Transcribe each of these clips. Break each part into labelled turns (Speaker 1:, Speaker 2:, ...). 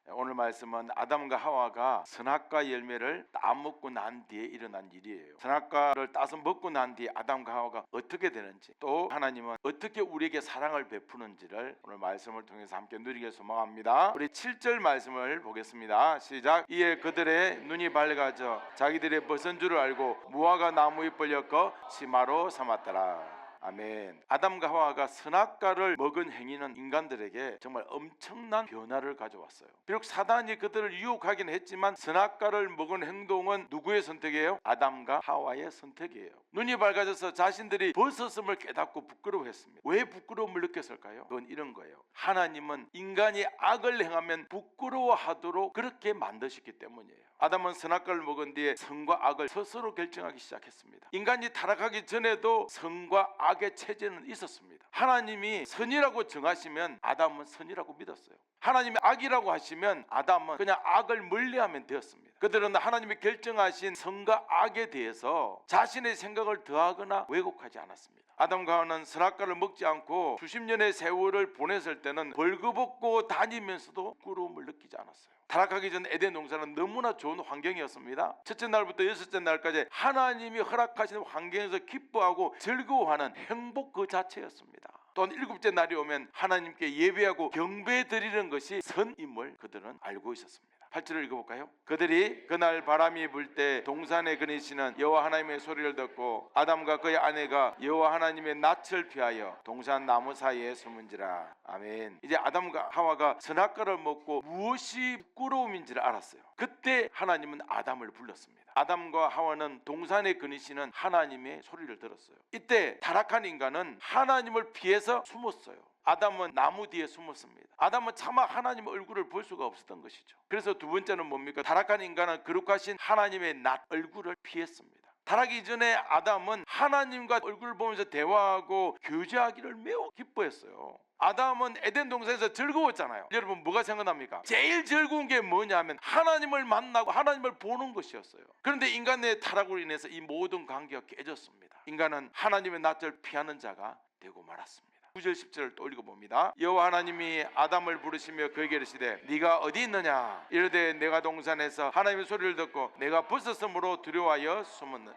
Speaker 1: 오늘 말씀은 아담과 하와가 선악과 열매를 따먹고 난 뒤에 일어난 일이에요. 선악과를 따서 먹고 난 뒤에 아담과 하와가 어떻게 되는지, 또 하나님은 어떻게 우리에게 사랑을 베푸는지를 오늘 말씀을 통해서 함께 누리게 소망합니다. 우리 7절 말씀을 보겠습니다. 시작. 이에 그들의 눈이 밝아져 자기들의 벗은 줄을 알고 무화과 나무 잎을 엮어 치마로 삼았더라. 아멘. 아담과 하와가 선악과를 먹은 행위는 인간들에게 정말 엄청난 변화를 가져왔어요. 비록 사단이 그들을 유혹하긴 했지만 선악과를 먹은 행동은 누구의 선택이에요? 아담과 하와의 선택이에요. 눈이 밝아져서 자신들이 벗었음을 깨닫고 부끄러워했습니다. 왜 부끄러움을 느꼈을까요? 그건 이런 거예요. 하나님은 인간이 악을 행하면 부끄러워하도록 그렇게 만드셨기 때문이에요. 아담은 선악과를 먹은 뒤에 선과 악을 스스로 결정하기 시작했습니다. 인간이 타락하기 전에도 선과 악의 체제는 있었습니다. 하나님이 선이라고 정하시면 아담은 선이라고 믿었어요. 하나님이 악이라고 하시면 아담은 그냥 악을 멀리하면 되었습니다. 그들은 하나님이 결정하신 선과 악에 대해서 자신의 생각을 더하거나 왜곡하지 않았습니다. 아담과 하와는 선악과를 먹지 않고 수십 년의 세월을 보냈을 때는 벌거벗고 다니면서도 부끄러움을 느끼지 않았어요. 타락하기 전 에덴 동산은 너무나 좋은 환경이었습니다. 첫째 날부터 여섯째 날까지 하나님이 허락하신 환경에서 기뻐하고 즐거워하는 행복 그 자체였습니다. 또한 일곱째 날이 오면 하나님께 예배하고 경배 드리는 것이 선임을 그들은 알고 있었습니다. 8절을 읽어볼까요? 그들이 그날 바람이 불 때 동산에 그니시는 여호와 하나님의 소리를 듣고 아담과 그의 아내가 여호와 하나님의 낯을 피하여 동산 나무 사이에 숨은지라. 아멘. 이제 아담과 하와가 선악과를 먹고 무엇이 부끄러움인지를 알았어요. 그때 하나님은 아담을 불렀습니다. 아담과 하와는 동산에 그니시는 하나님의 소리를 들었어요. 이때 타락한 인간은 하나님을 피해서 숨었어요. 아담은 나무 뒤에 숨었습니다. 아담은 차마 하나님의 얼굴을 볼 수가 없었던 것이죠. 그래서 두 번째는 뭡니까? 타락한 인간은 거룩하신 하나님의 낯 얼굴을 피했습니다. 타락이 전에 아담은 하나님과 얼굴을 보면서 대화하고 교제하기를 매우 기뻐했어요. 아담은 에덴 동산에서 즐거웠잖아요. 여러분 뭐가 생각납니까? 제일 즐거운 게 뭐냐면 하나님을 만나고 하나님을 보는 것이었어요. 그런데 인간의 타락으로 인해서 이 모든 관계가 깨졌습니다. 인간은 하나님의 낯을 피하는 자가 되고 말았습니다. 9절 10절을 또 읽어봅니다. 여호와 하나님이 아담을 부르시며 그에게 이르시되 네가 어디 있느냐? 이르되 내가 동산에서 하나님의 소리를 듣고 내가 벗었으므로 두려워하여 숨었느니라.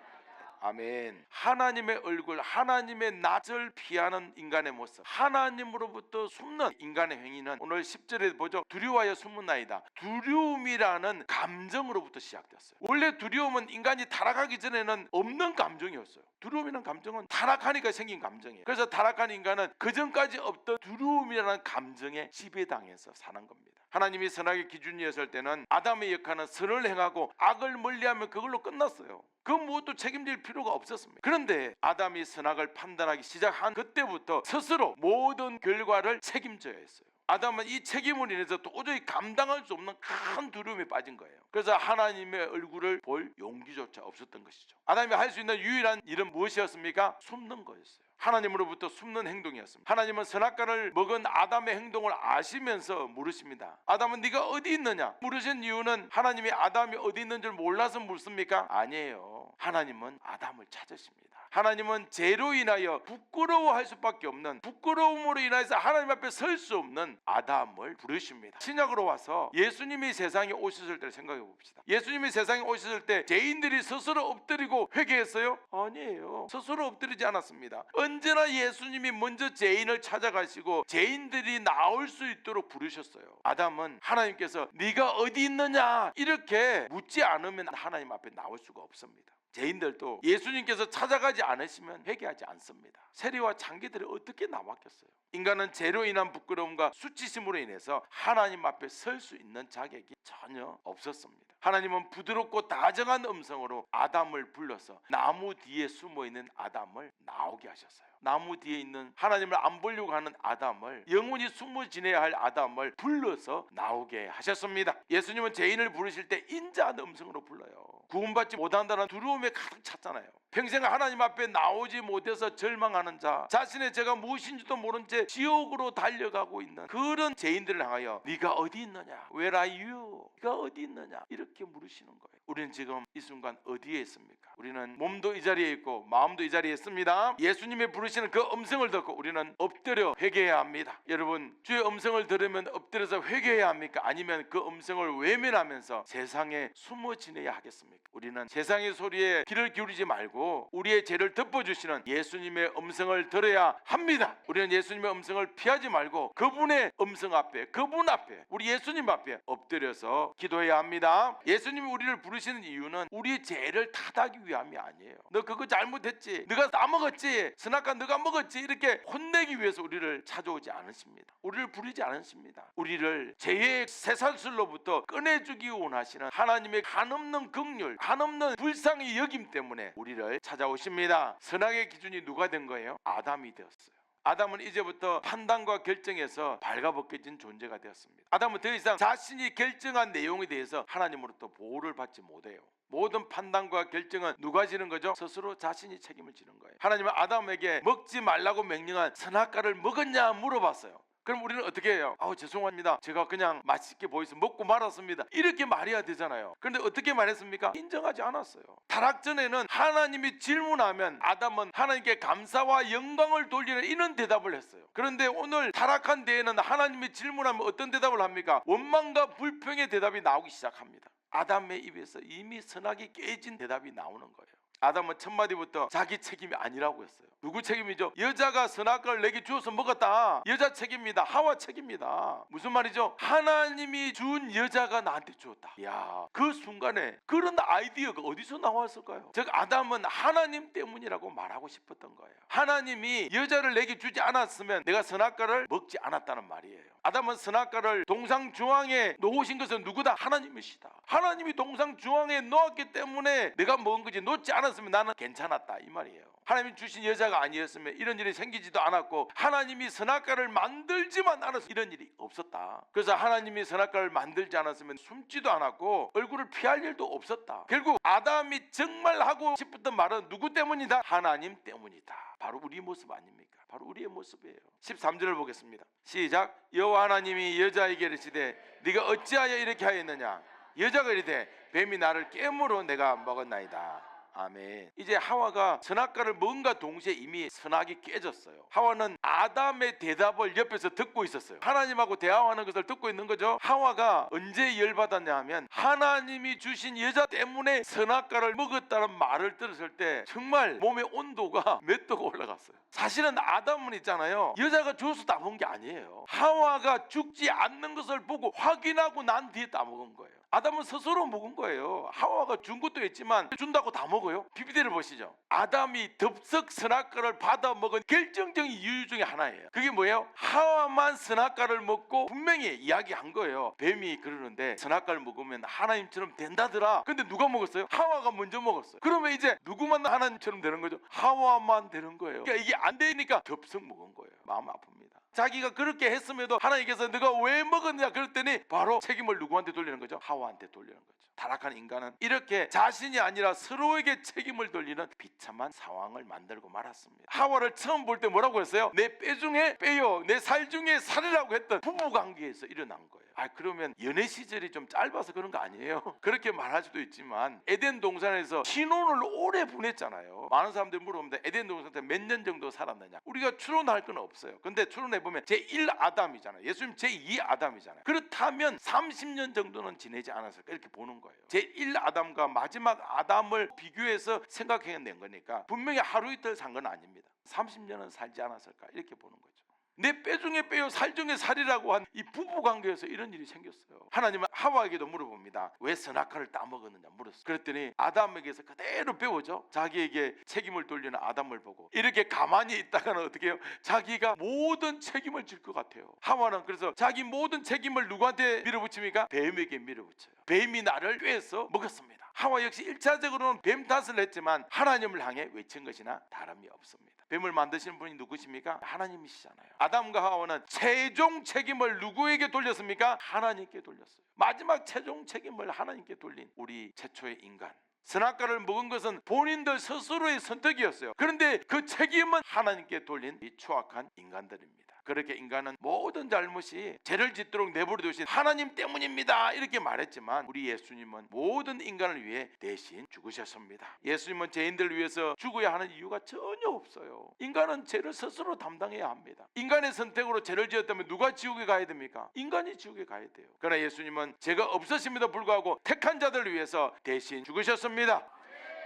Speaker 1: 아멘. 하나님의 얼굴, 하나님의 낯을 피하는 인간의 모습, 하나님으로부터 숨는 인간의 행위는 오늘 10절에 보죠. 두려워하여 숨는나이다. 두려움이라는 감정으로부터 시작됐어요. 원래 두려움은 인간이 타락하기 전에는 없는 감정이었어요. 두려움이라는 감정은 타락하니까 생긴 감정이에요. 그래서 타락한 인간은 그전까지 없던 두려움이라는 감정에 지배당해서 사는 겁니다. 하나님이 선악의 기준이었을 때는 아담의 역할은 선을 행하고 악을 멀리하면 그걸로 끝났어요. 그 무엇도 책임질 필요가 없었습니다. 그런데 아담이 선악을 판단하기 시작한 그때부터 스스로 모든 결과를 책임져야 했어요. 아담은 이 책임을 인해서 도저히 감당할 수 없는 큰 두려움에 빠진 거예요. 그래서 하나님의 얼굴을 볼 용기조차 없었던 것이죠. 아담이 할 수 있는 유일한 일은 무엇이었습니까? 숨는 거였어요. 하나님으로부터 숨는 행동이었습니다. 하나님은 선악과를 먹은 아담의 행동을 아시면서 물으십니다. 아담은 네가 어디 있느냐? 물으신 이유는 하나님이 아담이 어디 있는 줄 몰라서 묻습니까? 아니에요. 하나님은 아담을 찾으십니다. 하나님은 죄로 인하여 부끄러워할 수밖에 없는, 부끄러움으로 인해서 하나님 앞에 설 수 없는 아담을 부르십니다. 신약으로 와서 예수님이 세상에 오셨을 때를 생각해 봅시다. 예수님이 세상에 오셨을 때 죄인들이 스스로 엎드리고 회개했어요? 아니에요. 스스로 엎드리지 않았습니다. 언제나 예수님이 먼저 죄인을 찾아가시고 죄인들이 나올 수 있도록 부르셨어요. 아담은 하나님께서 네가 어디 있느냐 이렇게 묻지 않으면 하나님 앞에 나올 수가 없습니다. 죄인들도 예수님께서 찾아가지 않으시면 회개하지 않습니다. 세리와 장기들이 어떻게 나왔겠어요? 인간은 죄로 인한 부끄러움과 수치심으로 인해서 하나님 앞에 설 수 있는 자격이 전혀 없었습니다. 하나님은 부드럽고 다정한 음성으로 아담을 불러서 나무 뒤에 숨어있는 아담을 나오게 하셨어요. 나무 뒤에 있는 하나님을 안 보려고 하는 아담을, 영원히 숨어 지내야 할 아담을 불러서 나오게 하셨습니다. 예수님은 죄인을 부르실 때 인자한 음성으로 불러요. 구원받지 못한다는 두려움에 가득 찼잖아요. 평생 하나님 앞에 나오지 못해서 절망하는 자, 자신의 죄가 무엇인지도 모른 채 지옥으로 달려가고 있는 그런 죄인들을 향하여 네가 어디 있느냐? Where are you? 네가 어디 있느냐? 이렇게 물으시는 거예요. 우리는 지금 이 순간 어디에 있습니까? 우리는 몸도 이 자리에 있고 마음도 이 자리에 있습니다. 예수님의 부르시는 그 음성을 듣고 우리는 엎드려 회개해야 합니다. 여러분, 주의 음성을 들으면 엎드려서 회개해야 합니까? 아니면 그 음성을 외면하면서 세상에 숨어 지내야 하겠습니까? 우리는 세상의 소리에 귀를 기울이지 말고 우리의 죄를 덮어주시는 예수님의 음성을 들어야 합니다. 우리는 예수님의 음성을 피하지 말고 그분의 음성 앞에, 그분 앞에, 우리 예수님 앞에 엎드려서 기도해야 합니다. 예수님이 우리를 부르시는 이유는 우리의 죄를 탓하기 위함이 아니에요. 너 그거 잘못했지, 너가 따먹었지, 선악과 너가 먹었지, 이렇게 혼내기 위해서 우리를 찾아오지 않으십니다. 우리를 부르지 않으십니다. 우리를 죄의 쇠사슬로부터 꺼내주기 원하시는 하나님의 한없는 긍휼, 한없는 불쌍히 여김 때문에 우리를 찾아오십니다. 선악의 기준이 누가 된 거예요? 아담이 되었어요. 아담은 이제부터 판단과 결정에서 발가벗겨진 존재가 되었습니다. 아담은 더 이상 자신이 결정한 내용에 대해서 하나님으로부터 보호를 받지 못해요. 모든 판단과 결정은 누가 지는 거죠? 스스로 자신이 책임을 지는 거예요. 하나님은 아담에게 먹지 말라고 명령한 선악과를 먹었냐 물어봤어요. 그럼 우리는 어떻게 해요? 죄송합니다, 제가 그냥 맛있게 보여서 먹고 말았습니다, 이렇게 말해야 되잖아요. 그런데 어떻게 말했습니까? 인정하지 않았어요. 타락 전에는 하나님이 질문하면 아담은 하나님께 감사와 영광을 돌리는 이런 대답을 했어요. 그런데 오늘 타락한 데에는 하나님이 질문하면 어떤 대답을 합니까? 원망과 불평의 대답이 나오기 시작합니다. 아담의 입에서 이미 선악이 깨진 대답이 나오는 거예요. 아담은 첫 마디부터 자기 책임이 아니라고 했어요. 누구 책임이죠? 여자가 선악과를 내게 주어서 먹었다, 여자 책임입니다. 하와 책임입니다. 무슨 말이죠? 하나님이 준 여자가 나한테 주었다. 이야, 그 순간에 그런 아이디어가 어디서 나왔을까요? 즉 아담은 하나님 때문이라고 말하고 싶었던 거예요. 하나님이 여자를 내게 주지 않았으면 내가 선악과를 먹지 않았다는 말이에요. 아담은 선악과를 동상중앙에 놓으신 것은 누구다? 하나님이시다. 하나님이 동상중앙에 놓았기 때문에 내가 먹은 거지, 놓지 않았으면 나는 괜찮았다, 이 말이에요. 하나님이 주신 여자가 아니었으면 이런 일이 생기지도 않았고, 하나님이 선악과를 만들지만 않았으면 이런 일이 없었다. 그래서 하나님이 선악과를 만들지 않았으면 숨지도 않았고 얼굴을 피할 일도 없었다. 결국 아담이 정말 하고 싶었던 말은 누구 때문이다? 하나님 때문이다. 바로 우리 모습 아닙니까? 바로 우리의 모습이에요. 13절을 보겠습니다. 시작. 여호와 하나님이 여자에게 이르시되 네가 어찌하여 이렇게 하였느냐? 여자가 이르되 뱀이 나를 깨물어 내가 먹었나이다. 아멘. 이제 하와가 선악과를 먹은가 동시에 이미 선악이 깨졌어요. 하와는 아담의 대답을 옆에서 듣고 있었어요. 하나님하고 대화하는 것을 듣고 있는 거죠. 하와가 언제 열받았냐 하면 하나님이 주신 여자 때문에 선악과를 먹었다는 말을 들었을 때 정말 몸의 온도가 몇 도가 올라갔어요. 사실은 아담은 있잖아요, 여자가 줘서 따먹은 게 아니에요. 하와가 죽지 않는 것을 보고 확인하고 난 뒤에 따먹은 거예요. 아담은 스스로 먹은 거예요. 하와가 준 것도 있지만 준다고 다 먹어요? PPT를 보시죠. 아담이 덥석 선악과를 받아 먹은 결정적인 이유 중에 하나예요. 그게 뭐예요? 하와만 선악과를 먹고 분명히 이야기한 거예요. 뱀이 그러는데 선악과를 먹으면 하나님처럼 된다더라. 근데 누가 먹었어요? 하와가 먼저 먹었어요. 그러면 이제 누구만 하나님처럼 되는 거죠? 하와만 되는 거예요. 그러니까 이게 안 되니까 덥석 먹은 거예요. 마음 아픕니다. 자기가 그렇게 했음에도 하나님께서 너가 왜 먹었냐 그랬더니 바로 책임을 누구한테 돌리는 거죠? 하와한테 돌리는 거죠. 타락한 인간은 이렇게 자신이 아니라 서로에게 책임을 돌리는 비참한 상황을 만들고 말았습니다. 하와를 처음 볼 때 뭐라고 했어요? 내 뼈 중에 뼈요, 내 살 중에 살이라고 했던 부부관계에서 일어난 거예요. 그러면 연애 시절이 좀 짧아서 그런 거 아니에요? 그렇게 말할 수도 있지만 에덴 동산에서 신혼을 오래 보냈잖아요. 많은 사람들이 물어봅니다. 에덴 동산에 몇 년 정도 살았느냐? 우리가 추론할 건 없어요. 근데 추론해보면 제1 아담이잖아요. 예수님 제2 아담이잖아요. 그렇다면 30년 정도는 지내지 않았을까 이렇게 보는 거예요. 제1 아담과 마지막 아담을 비교해서 생각해낸 거니까 분명히 하루 이틀 산 건 아닙니다. 30년은 살지 않았을까 이렇게 보는 거죠. 내 뼈 중에 뼈요 살 중에 살이라고 한 이 부부관계에서 이런 일이 생겼어요. 하나님은 하와에게도 물어봅니다. 왜 선악과를 따먹었느냐 물었어요. 그랬더니 아담에게서 그대로 배우죠. 자기에게 책임을 돌리는 아담을 보고 이렇게 가만히 있다가는 어떻게 해요? 자기가 모든 책임을 질 것 같아요. 하와는 그래서 자기 모든 책임을 누구한테 밀어붙입니까? 뱀에게 밀어붙여요. 뱀이 나를 꿰서 먹었습니다. 하와 역시 1차적으로는 뱀 탓을 했지만 하나님을 향해 외친 것이나 다름이 없습니다. 뱀을 만드시는 분이 누구십니까? 하나님이시잖아요. 아담과 하와는 최종 책임을 누구에게 돌렸습니까? 하나님께 돌렸어요. 마지막 최종 책임을 하나님께 돌린 우리 최초의 인간, 선악과를 먹은 것은 본인들 스스로의 선택이었어요. 그런데 그 책임은 하나님께 돌린 이 추악한 인간들입니다. 그렇게 인간은 모든 잘못이 죄를 짓도록 내버려 두신 하나님 때문입니다 이렇게 말했지만, 우리 예수님은 모든 인간을 위해 대신 죽으셨습니다. 예수님은 죄인들을 위해서 죽어야 하는 이유가 전혀 없어요. 인간은 죄를 스스로 담당해야 합니다. 인간의 선택으로 죄를 지었다면 누가 지옥에 가야 됩니까? 인간이 지옥에 가야 돼요. 그러나 예수님은 죄가 없으심에도 불구하고 택한 자들을 위해서 대신 죽으셨습니다.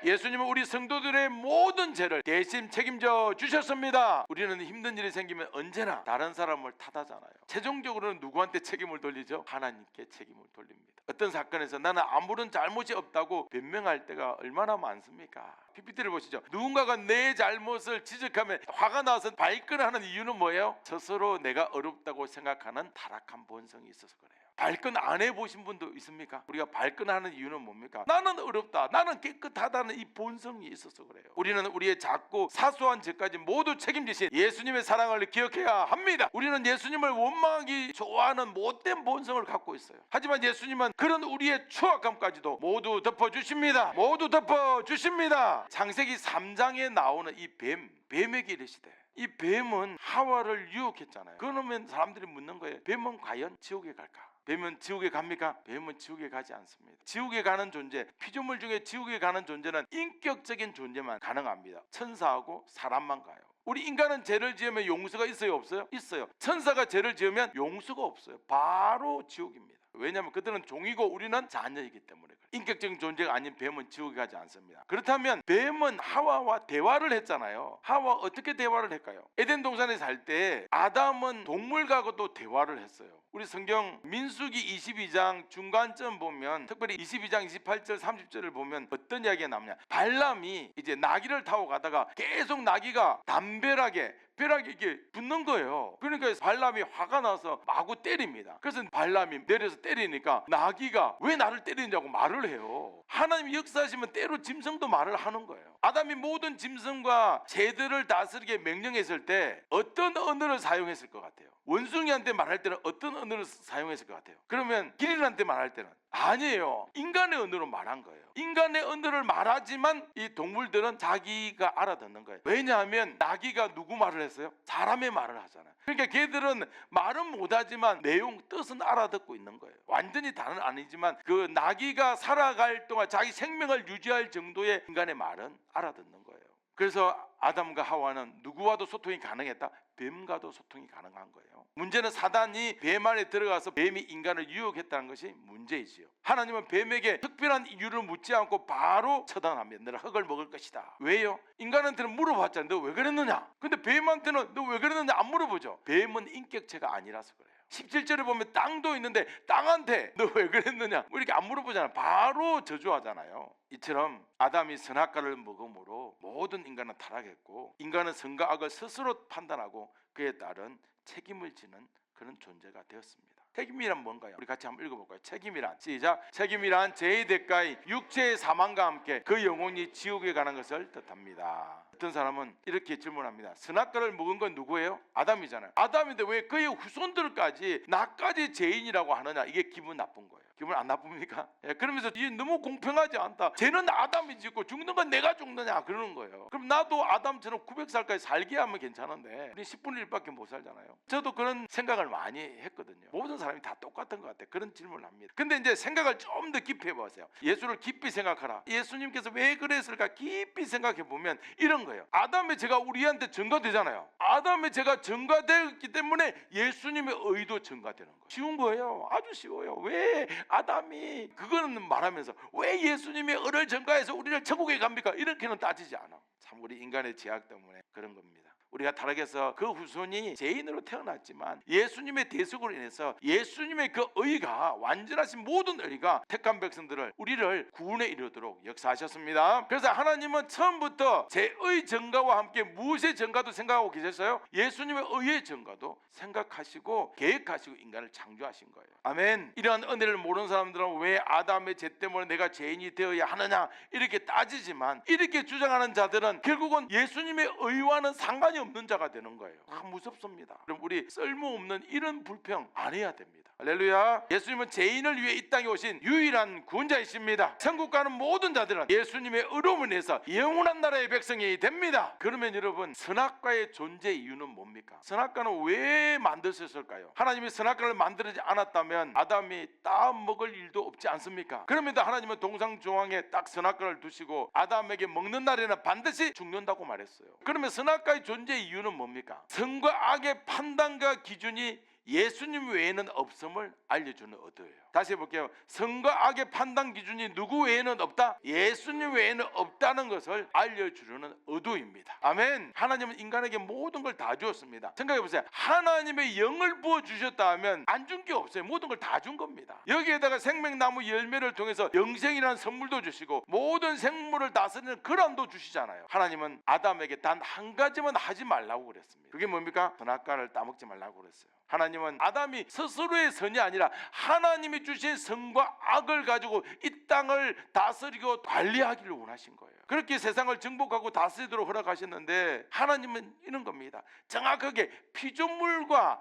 Speaker 1: 예수님은 우리 성도들의 모든 죄를 대신 책임져 주셨습니다. 우리는 힘든 일이 생기면 언제나 다른 사람을 탓하잖아요. 최종적으로는 누구한테 책임을 돌리죠? 하나님께 책임을 돌립니다. 어떤 사건에서 나는 아무런 잘못이 없다고 변명할 때가 얼마나 많습니까? PPT를 보시죠. 누군가가 내 잘못을 지적하면 화가 나서 발끈하는 이유는 뭐예요? 스스로 내가 어렵다고 생각하는 타락한 본성이 있어서 그래요. 발끈 안 해보신 분도 있습니까? 우리가 발끈하는 이유는 뭡니까? 나는 어렵다, 나는 깨끗하다는 이 본성이 있어서 그래요. 우리는 우리의 작고 사소한 죄까지 모두 책임지신 예수님의 사랑을 기억해야 합니다. 우리는 예수님을 원망하기 좋아하는 못된 본성을 갖고 있어요. 하지만 예수님은 그런 우리의 추악함까지도 모두 덮어주십니다. 모두 덮어주십니다. 창세기 3장에 나오는 이 뱀에게 이르시되, 이 뱀은 하와를 유혹했잖아요. 그러면 사람들이 묻는 거예요. 뱀은 과연 지옥에 갈까? 뱀은 지옥에 갑니까? 뱀은 지옥에 가지 않습니다. 지옥에 가는 존재, 피조물 중에 지옥에 가는 존재는 인격적인 존재만 가능합니다. 천사하고 사람만 가요. 우리 인간은 죄를 지으면 용서가 있어요, 없어요? 있어요. 천사가 죄를 지으면 용서가 없어요. 바로 지옥입니다. 왜냐하면 그들은 종이고 우리는 자녀이기 때문에 그래요. 인격적인 존재가 아닌 뱀은 지옥에 가지 않습니다. 그렇다면 뱀은 하와와 대화를 했잖아요. 하와 어떻게 대화를 할까요? 에덴 동산에 살 때 아담은 동물과도 대화를 했어요. 우리 성경 민수기 22장 중간쯤 보면, 특별히 22장 28절 30절을 보면 어떤 이야기가 나오냐, 발람이 이제 나귀를 타고 가다가 계속 나귀가 담벼락에 이렇게 붙는 거예요. 그러니까 발람이 화가 나서 마구 때립니다. 그래서 발람이 내려서 때리니까 나귀가 왜 나를 때리냐고 말을 해요. 하나님이 역사하시면 때로 짐승도 말을 하는 거예요. 아담이 모든 짐승과 새들을 다스리게 명령했을 때 어떤 언어를 사용했을 것 같아요? 원숭이한테 말할 때는 어떤 언어를 사용했을 것 같아요? 그러면 기린한테 말할 때는 아니에요. 인간의 언어로 말한 거예요. 인간의 언어를 말하지만 이 동물들은 자기가 알아듣는 거예요. 왜냐하면 나귀가 누구 말을 했어요? 사람의 말을 하잖아요. 그러니까 걔들은 말은 못하지만 내용, 뜻은 알아듣고 있는 거예요. 완전히 다는 아니지만 그 나귀가 살아갈 동안 자기 생명을 유지할 정도의 인간의 말은 알아듣는 거예요. 그래서 아담과 하와는 누구와도 소통이 가능했다? 뱀과도 소통이 가능한 거예요. 문제는 사단이 뱀 안에 들어가서 뱀이 인간을 유혹했다는 것이 문제이지요. 하나님은 뱀에게 특별한 이유를 묻지 않고 바로 처단합니다. 너는 흙을 먹을 것이다. 왜요? 인간한테는 물어봤잖아요. 너 왜 그랬느냐? 근데 뱀한테는 너 왜 그랬느냐 안 물어보죠. 뱀은 인격체가 아니라서 그래요. 17절에 보면 땅도 있는데 땅한테 너 왜 그랬느냐 뭐 이렇게 안 물어보잖아요. 바로 저주하잖아요. 이처럼 아담이 선악과를 먹음으로 모든 인간은 타락했고, 인간은 선과 악을 스스로 판단하고 그에 따른 책임을 지는 그런 존재가 되었습니다. 책임이란 뭔가요? 우리 같이 한번 읽어볼까요? 책임이란, 시작. 책임이란 죄의 대가인 육체의 사망과 함께 그 영혼이 지옥에 가는 것을 뜻합니다. 어떤 사람은 이렇게 질문합니다. 선악과를 먹은 건 누구예요? 아담이잖아요. 아담인데 왜 그의 후손들까지 나까지 죄인이라고 하느냐? 이게 기분 나쁜 거예요. 기분 안 나쁩니까? 예, 그러면서 이게 너무 공평하지 않다. 죄는 아담이 짓고 죽는 건 내가 죽느냐 그러는 거예요. 그럼 나도 아담처럼 900살까지 살게 하면 괜찮은데 우리 10분의 1밖에 못 살잖아요. 저도 그런 생각을 많이 했거든요. 모든 사람이 다 똑같은 것 같아요. 그런 질문을 합니다. 근데 이제 생각을 좀 더 깊이 해보세요. 예수를 깊이 생각하라. 예수님께서 왜 그랬을까 깊이 생각해 보면 이런 거예요. 아담의 죄가 우리한테 전가되잖아요. 아담의 죄가 전가되었기 때문에 예수님의 의도 전가되는 거예요. 쉬운 거예요. 아주 쉬워요. 왜 아담이 그거는 말하면서 왜 예수님의 의를 전가해서 우리를 천국에 갑니까? 이렇게는 따지지 않아. 참 우리 인간의 죄악 때문에 그런 겁니다. 우리가 타락해서 그 후손이 죄인으로 태어났지만 예수님의 대속으로 인해서 예수님의 그 의가, 완전하신 모든 의가 택한 백성들을, 우리를 구원에 이르도록 역사하셨습니다. 그래서 하나님은 처음부터 죄의 전가와 함께 무엇의 전가도 생각하고 계셨어요? 예수님의 의의 전가도 생각하시고 계획하시고 인간을 창조하신 거예요. 아멘. 이러한 은혜를 모르는 사람들은 왜 아담의 죄 때문에 내가 죄인이 되어야 하느냐 이렇게 따지지만, 이렇게 주장하는 자들은 결국은 예수님의 의와는 상관이 없는 자가 되는 거예요. 무섭습니다. 그럼 우리 쓸모없는 이런 불평 안 해야 됩니다. 할렐루야. 예수님은 죄인을 위해 이 땅에 오신 유일한 구원자이십니다. 천국 가는 모든 자들은 예수님의 의로움을 인해서 영원한 나라의 백성이 됩니다. 그러면 여러분, 선악과의 존재 이유는 뭡니까? 선악과는 왜 만드셨을까요? 하나님이 선악과를 만들지 않았다면 아담이 따먹을 일도 없지 않습니까? 그럼에도 하나님은 동상조항에 딱 선악과를 두시고 아담에게 먹는 날에는 반드시 죽는다고 말했어요. 그러면 선악과의 존재 이유는 뭡니까? 선과 악의 판단과 기준이 예수님 외에는 없음을 알려주는 어도예요. 다시 해볼게요. 선과 악의 판단 기준이 누구 외에는 없다? 예수님 외에는 없다는 것을 알려주려는 어도입니다. 아멘. 하나님은 인간에게 모든 걸 다 주었습니다. 생각해보세요. 하나님의 영을 부어주셨다 하면 안 준 게 없어요. 모든 걸 다 준 겁니다. 여기에다가 생명나무 열매를 통해서 영생이라는 선물도 주시고 모든 생물을 다스리는 권한도 주시잖아요. 하나님은 아담에게 단 한 가지만 하지 말라고 그랬습니다. 그게 뭡니까? 선악과를 따먹지 말라고 그랬어요. 하나님은 아담이 스스로의 선이 아니라 하나님이 주신 선과 악을 가지고 이 땅을 다스리고 관리하기를 원하신 거예요. 그렇게 세상을 정복하고 다스리도록 허락하셨는데 하나님은 이런 겁니다. 정확하게 피조물과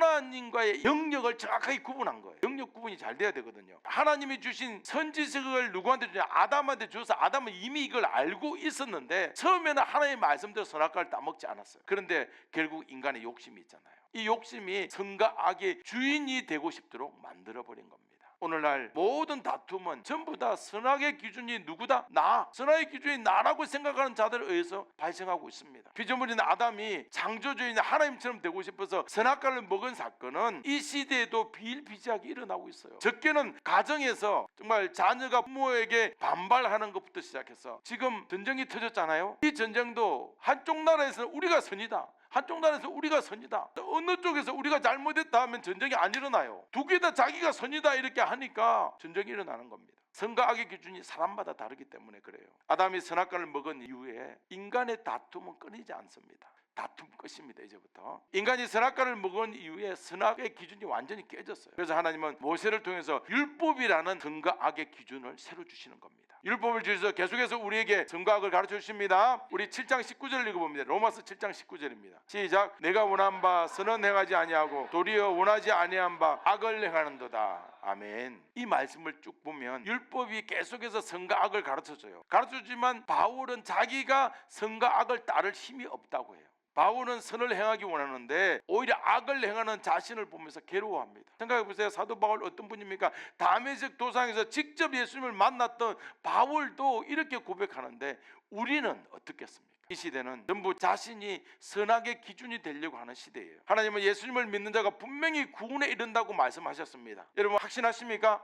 Speaker 1: 하나님과의 영역을 정확하게 구분한 거예요. 영역 구분이 잘 돼야 되거든요. 하나님이 주신 선지식을 누구한테 주냐? 아담한테 줘서 아담은 이미 이걸 알고 있었는데 처음에는 하나님의 말씀대로 선악과를 따먹지 않았어요. 그런데 결국 인간의 욕심이 있잖아요. 이 욕심이 선과 악의 주인이 되고 싶도록 만들어버린 겁니다. 오늘날 모든 다툼은 전부 다 선악의 기준이 누구다? 나. 선악의 기준이 나라고 생각하는 자들에 의해서 발생하고 있습니다. 피조물인 아담이 창조주인 하나님처럼 되고 싶어서 선악과를 먹은 사건은 이 시대에도 비일비재하게 일어나고 있어요. 적게는 가정에서 정말 자녀가 부모에게 반발하는 것부터 시작해서 지금 전쟁이 터졌잖아요. 이 전쟁도 한쪽 나라에서 우리가 선이다, 한쪽 나라에서 우리가 선이다, 어느 쪽에서 우리가 잘못했다 하면 전쟁이 안 일어나요. 두 개 다 자기가 선이다 이렇게 하니까 전쟁이 일어나는 겁니다. 선과 악의 기준이 사람마다 다르기 때문에 그래요. 아담이 선악과를 먹은 이후에 인간의 다툼은 끊이지 않습니다. 다툼 끝입니다. 이제부터 인간이 선악과를 먹은 이후에 선악의 기준이 완전히 깨졌어요. 그래서 하나님은 모세를 통해서 율법이라는 선과 악의 기준을 새로 주시는 겁니다. 율법을 주셔서 계속해서 우리에게 선과 악을 가르쳐 주십니다. 우리 7장 19절을 읽어봅니다. 로마서 7장 19절입니다. 시작. 내가 원한 바 선은 행하지 아니하고 도리어 원하지 아니한 바 악을 행하는도다. 아멘. 이 말씀을 쭉 보면 율법이 계속해서 선과 악을 가르쳐줘요. 가르쳐주지만 바울은 자기가 선과 악을 따를 힘이 없다고 해요. 바울은 선을 행하기 원하는데 오히려 악을 행하는 자신을 보면서 괴로워합니다. 생각해보세요. 사도 바울 어떤 분입니까? 다메섹 도상에서 직접 예수님을 만났던 바울도 이렇게 고백하는데 우리는 어떻겠습니까? 이 시대는 전부 자신이 선악의 기준이 되려고 하는 시대예요. 하나님은 예수님을 믿는 자가 분명히 구원에 이른다고 말씀하셨습니다. 여러분 확신하십니까?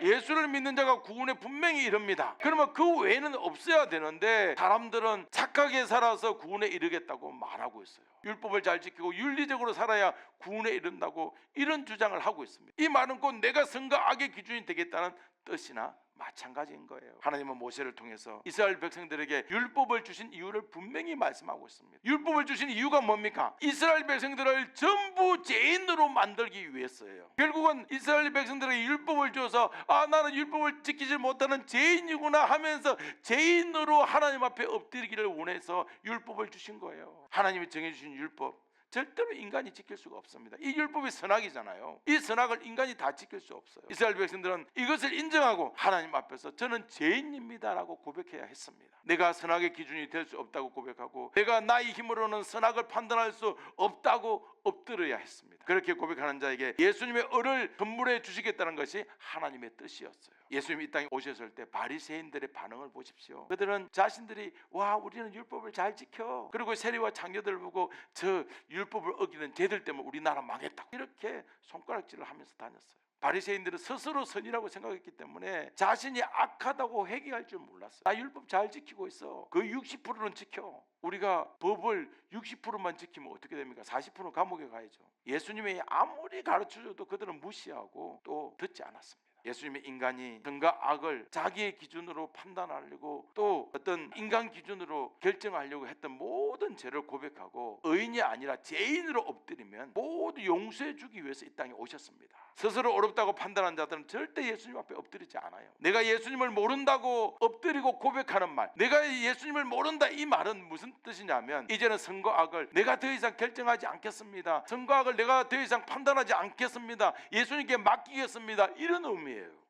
Speaker 1: 예수를 믿는 자가 구원에 분명히 이릅니다. 그러면 그 외에는 없어야 되는데 사람들은 착하게 살아서 구원에 이르겠다고 말하고 있어요. 율법을 잘 지키고 윤리적으로 살아야 구원에 이른다고 이런 주장을 하고 있습니다. 이 말은 곧 내가 선과 악의 기준이 되겠다는 뜻이나 마찬가지인 거예요. 하나님은 모세를 통해서 이스라엘 백성들에게 율법을 주신 이유를 분명히 말씀하고 있습니다. 율법을 주신 이유가 뭡니까? 이스라엘 백성들을 전부 죄인으로 만들기 위해서예요. 결국은 이스라엘 백성들에게 율법을 줘서 나는 율법을 지키지 못하는 죄인이구나 하면서 죄인으로 하나님 앞에 엎드리기를 원해서 율법을 주신 거예요. 하나님이 정해주신 율법 절대로 인간이 지킬 수가 없습니다. 이 율법이 선악이잖아요. 이 선악을 인간이 다 지킬 수 없어요. 이스라엘 백성들은 이것을 인정하고 하나님 앞에서 저는 죄인입니다라고 고백해야 했습니다. 내가 선악의 기준이 될 수 없다고 고백하고 내가 나의 힘으로는 선악을 판단할 수 없다고 엎드려야 했습니다. 그렇게 고백하는 자에게 예수님의 의를 선물해 주시겠다는 것이 하나님의 뜻이었어요. 예수님이 이 땅에 오셨을 때 바리새인들의 반응을 보십시오. 그들은 자신들이 우리는 율법을 잘 지켜, 그리고 세리와 장교들을 보고 저 율법을 어기는 쟤들 때문에 우리나라 망했다 이렇게 손가락질을 하면서 다녔어요. 바리새인들은 스스로 선이라고 생각했기 때문에 자신이 악하다고 회개할 줄 몰랐어요. 나 율법 잘 지키고 있어. 그 60%는 지켜. 우리가 법을 60%만 지키면 어떻게 됩니까? 40%는 감옥에 가야죠. 예수님이 아무리 가르쳐줘도 그들은 무시하고 또 듣지 않았습니다. 예수님이 인간이 선과 악을 자기의 기준으로 판단하려고 또 어떤 인간 기준으로 결정하려고 했던 모든 죄를 고백하고 의인이 아니라 죄인으로 엎드리면 모두 용서해 주기 위해서 이 땅에 오셨습니다. 스스로 어렵다고 판단한 자들은 절대 예수님 앞에 엎드리지 않아요. 내가 예수님을 모른다고 엎드리고 고백하는 말, 내가 예수님을 모른다, 이 말은 무슨 뜻이냐면 이제는 선과 악을 내가 더 이상 결정하지 않겠습니다. 선과 악을 내가 더 이상 판단하지 않겠습니다. 예수님께 맡기겠습니다. 이런 의미예요.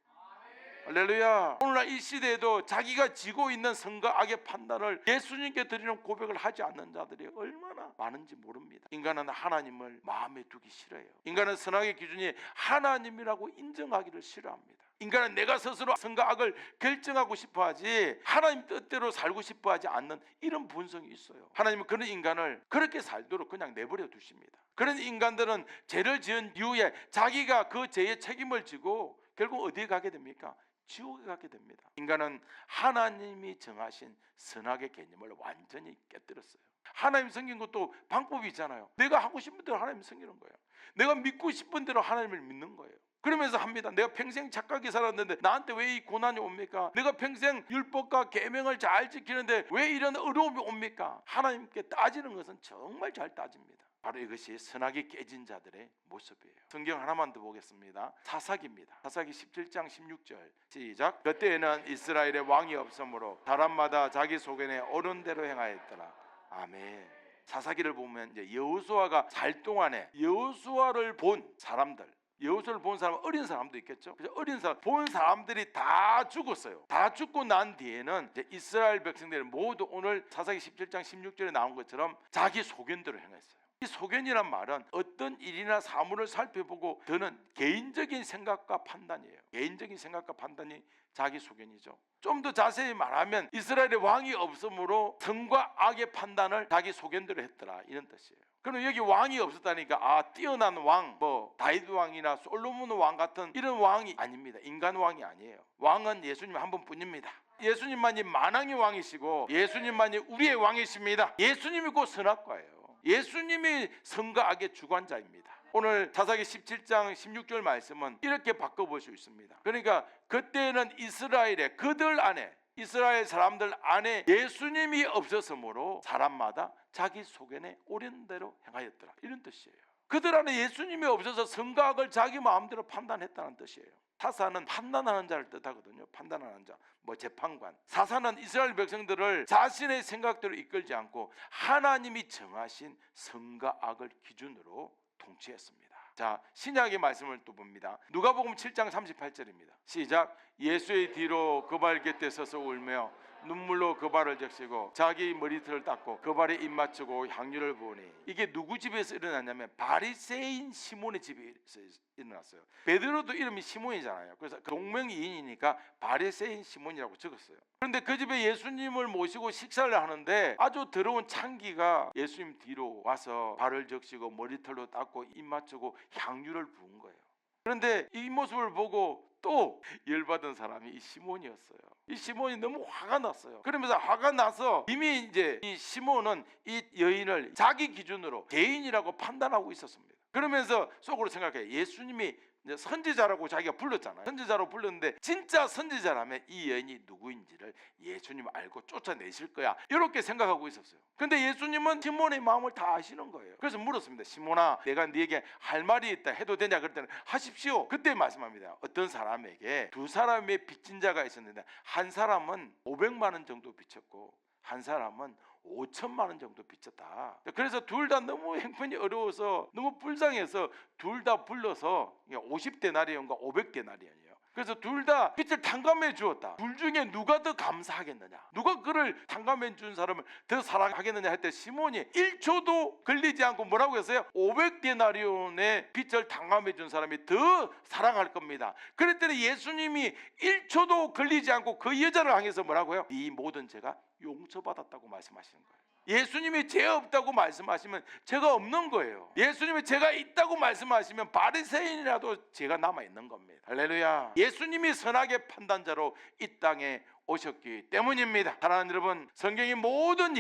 Speaker 1: 할렐루야. 오늘날 이 시대에도 자기가 지고 있는 선과 악의 판단을 예수님께 드리는 고백을 하지 않는 자들이 얼마나 많은지 모릅니다. 인간은 하나님을 마음에 두기 싫어해요. 인간은 선악의 기준이 하나님이라고 인정하기를 싫어합니다. 인간은 내가 스스로 선과 악을 결정하고 싶어하지 하나님 뜻대로 살고 싶어하지 않는 이런 본성이 있어요. 하나님은 그런 인간을 그렇게 살도록 그냥 내버려 두십니다. 그런 인간들은 죄를 지은 이후에 자기가 그 죄의 책임을 지고 결국 어디에 가게 됩니까? 지옥에 가게 됩니다. 인간은 하나님이 정하신 선악의 개념을 완전히 깨뜨렸어요. 하나님 섬긴 것도 방법이 있잖아요. 내가 하고 싶은 대로 하나님 섬기는 거예요. 내가 믿고 싶은 대로 하나님을 믿는 거예요. 그러면서 합니다. 내가 평생 착하게 살았는데 나한테 왜 이 고난이 옵니까? 내가 평생 율법과 계명을 잘 지키는데 왜 이런 어려움이 옵니까? 하나님께 따지는 것은 정말 잘 따집니다. 바로 이것이 선악이 깨진 자들의 모습이에요. 성경 하나만 더 보겠습니다. 사사기입니다. 사사기 17장 16절 시작. 그때에는 이스라엘의 왕이 없으므로 사람마다 자기 소견에 옳은 대로 행하였더라. 아멘. 사사기를 보면 이제 여호수아가 살 동안에 여호수아를 본 사람들, 여호수아를 본 사람, 어린 사람도 있겠죠. 그래서 어린 사람 본 사람들이 다 죽었어요. 다 죽고 난 뒤에는 이제 이스라엘 백성들이 모두 오늘 사사기 17장 16절에 나온 것처럼 자기 소견대로 행했어요. 이 소견이란 말은 어떤 일이나 사물을 살펴보고 드는 개인적인 생각과 판단이에요. 개인적인 생각과 판단이 자기 소견이죠. 좀 더 자세히 말하면 이스라엘의 왕이 없으므로 선과 악의 판단을 자기 소견대로 했더라, 이런 뜻이에요. 그럼 여기 왕이 없었다니까 뛰어난 왕, 다윗 왕이나 솔로몬 왕 같은 이런 왕이 아닙니다. 인간 왕이 아니에요. 왕은 예수님 한 분뿐입니다. 예수님만이 만왕의 왕이시고 예수님만이 우리의 왕이십니다. 예수님이 곧 선악과예요. 예수님이 선과 악의 주관자입니다. 오늘 사사기 17장 16절 말씀은 이렇게 바꿔볼 수 있습니다. 그러니까 그때는 이스라엘의 그들 안에, 이스라엘 사람들 안에 예수님이 없었으므로 사람마다 자기 소견에 옳은 대로 행하였더라, 이런 뜻이에요. 그들 안에 예수님이 없어서 선과 악을 자기 마음대로 판단했다는 뜻이에요. 사사는 판단하는 자를 뜻하거든요. 판단하는 자, 재판관. 사사는 이스라엘 백성들을 자신의 생각대로 이끌지 않고 하나님이 정하신 선과 악을 기준으로 통치했습니다. 자, 신약의 말씀을 또 봅니다. 누가복음 7장 38절입니다. 시작. 예수의 뒤로 그 발 곁에 서서 울며 눈물로 그 발을 적시고 자기 머리털을 닦고 그 발에 입 맞추고 향유를 부으니. 이게 누구 집에서 일어났냐면 바리새인 시몬의 집에서 일어났어요. 베드로도 이름이 시몬이잖아요. 그래서 동명이인이니까 바리새인 시몬이라고 적었어요. 그런데 그 집에 예수님을 모시고 식사를 하는데 아주 더러운 창기가 예수님 뒤로 와서 발을 적시고 머리털로 닦고 입 맞추고 향유를 부은 거예요. 그런데 이 모습을 보고 또 열받은 사람이 이 시몬이었어요. 이 시몬이 너무 화가 났어요. 그러면서 화가 나서 이미 이제 이 시몬은 이 여인을 자기 기준으로 죄인이라고 판단하고 있었습니다. 그러면서 속으로 생각해요. 예수님이 선지자라고 자기가 불렀잖아요. 선지자로 불렀는데 진짜 선지자라면 이 여인이 누구인지를 예수님 알고 쫓아내실 거야, 이렇게 생각하고 있었어요. 근데 예수님은 시몬의 마음을 다 아시는 거예요. 그래서 물었습니다. 시몬아, 내가 네게 할 말이 있다, 해도 되냐? 그랬더니 하십시오. 그때 말씀합니다. 어떤 사람에게 두 사람의 빚진 자가 있었는데 한 사람은 500만 원 정도 빚졌고 한 사람은 5천만 원 정도 빚졌다. 그래서 둘 다 너무 형편이 어려워서 너무 불쌍해서 둘 다 불러서 50데나리온과 500데나리온이에요. 그래서 둘 다 빚을 탕감해 주었다. 둘 중에 누가 더 감사하겠느냐, 누가 그를 탕감해 준 사람을 더 사랑하겠느냐 할 때 시몬이 1초도 걸리지 않고 뭐라고 했어요? 500데나리온의 빚을 탕감해 준 사람이 더 사랑할 겁니다. 그랬더니 예수님이 1초도 걸리지 않고 그 여자를 향해서 뭐라고 해요? 이 모든 죄가 용서받았다고 말씀하시는 거예요. 예수님이 죄 없다고 말씀하시면 죄가 없는 거예요. 예수님이 죄가 있다고 말씀하시면 바리새인이라도 죄가 남아있는 겁니다. 할렐루야. 예수님이 선악의 판단자로 이 땅에 오셨기 때문입니다. 사랑하는 여러분, 성경의 모든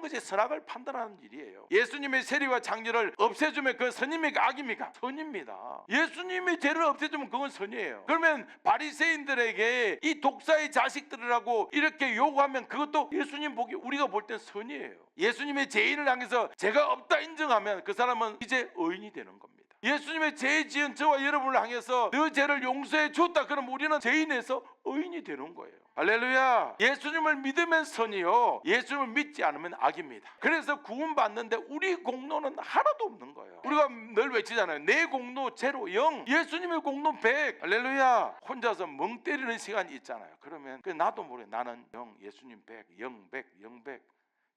Speaker 1: 것이 선악을 판단하는 일이에요. 예수님의 세리와 장렬을 없애주면 그 선입니까, 악입니까? 선입니다. 예수님이 죄를 없애주면 그건 선이에요. 그러면 바리새인들에게 이 독사의 자식들이라고 이렇게 요구하면 그것도 예수님 보기, 우리가 볼 땐 선이에요. 예수님의 죄인을 향해서 죄가 없다 인정하면 그 사람은 이제 의인이 되는 겁니다. 예수님의 죄 지은 저와 여러분을 향해서 너 죄를 용서해 줬다. 그럼 우리는 죄인에서 의인이 되는 거예요. 할렐루야. 예수님을 믿으면 선이요, 예수님을 믿지 않으면 악입니다. 그래서 구원받는데 우리 공로는 하나도 없는 거예요. 우리가 늘 외치잖아요. 내 공로 제로 0, 예수님의 공로 100. 할렐루야. 혼자서 멍 때리는 시간이 있잖아요. 그러면 나도 모르게 나는 0, 예수님 100, 0, 100, 0, 100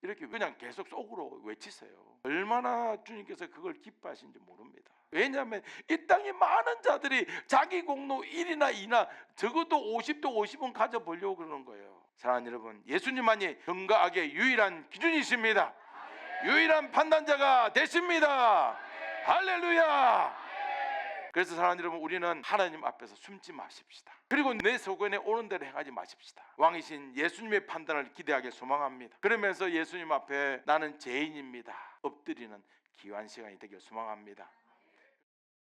Speaker 1: 이렇게 그냥 계속 속으로 외치세요. 얼마나 주님께서 그걸 기뻐하시는지 모릅니다. 왜냐하면 이 땅에 많은 자들이 자기 공로 1이나 2나 적어도 50도 50은 가져보려고 그러는 거예요. 사랑하는 여러분, 예수님만이 선과 악의 유일한 기준이십니다. 유일한 판단자가 되십니다. 할렐루야. 그래서 사랑하는 여러분, 우리는 하나님 앞에서 숨지 마십시다. 그리고 내 소견에 오는 대로 행하지 마십시다. 왕이신 예수님의 판단을 기대하게 소망합니다. 그러면서 예수님 앞에 나는 죄인입니다 엎드리는 귀한 시간이 되길 소망합니다.